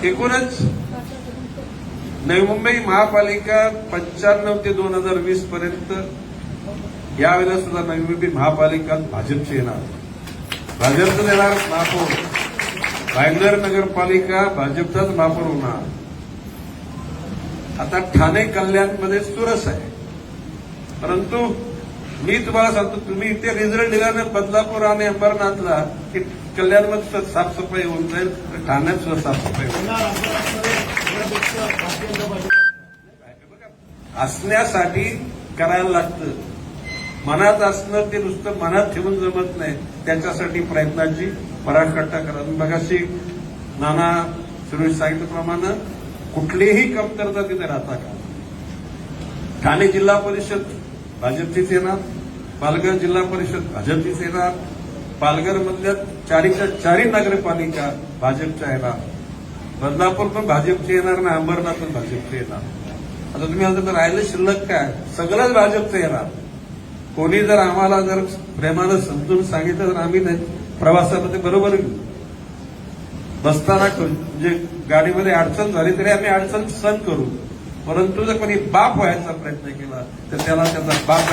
एकूणच नवी मुंबई महापालिका 95 ते 2020 पर्यंत यावेळेला सुद्धा नवी मुंबई महापालिका भाजपची येणार, भाजपचं येणार महापौर. भाईंदर नगरपालिका भाजपचाच महापौर होणार. आता ठाणे कल्याणमध्ये चुरस आहे, परंतु मी तुम्हाला सांगतो, तुम्ही इथे रिझल्ट दिल्याने बदलापूर आणि अंबरनाथला की कल्याणमध्ये साफसफाई होऊन जाईल, ठाण्यात सुद्धा साफसफाई होईल. असण्यासाठी करायला लागतं, मनात असणं ते नुसतं मनात ठेवून जमत नाही, त्याच्यासाठी प्रयत्नाची पराकाष्ठा करा. मगाशी नाना सुरेश सांगितल्याप्रमाणे कुठलीही कमतरता तिथे राहता का. ठाणे जिल्हा परिषद भाजपचीच येणार, पालघर जिल्हा परिषद भाजपचीच येणार, पालघरमधल्या चारीच्या चारी नगरपालिका भाजपच्या येणार, बदलापूर पण भाजपचे येणार आणि अंबरनाथ पण भाजपचे येणार. आता तुम्ही आता राहिलं शिल्लक काय, सगळंच भाजपचं येणार. कोणी जर आम्हाला जर प्रेमानं समजून सांगितलं तर आम्ही प्रवासामध्ये बरोबर घेऊ. बसताना म्हणजे गाडीमध्ये अडचण झाली तरी आम्ही अडचण सहन करू, परंतु जर कोणी बाप व्हायचा प्रयत्न केला तर त्याला त्याचा बाप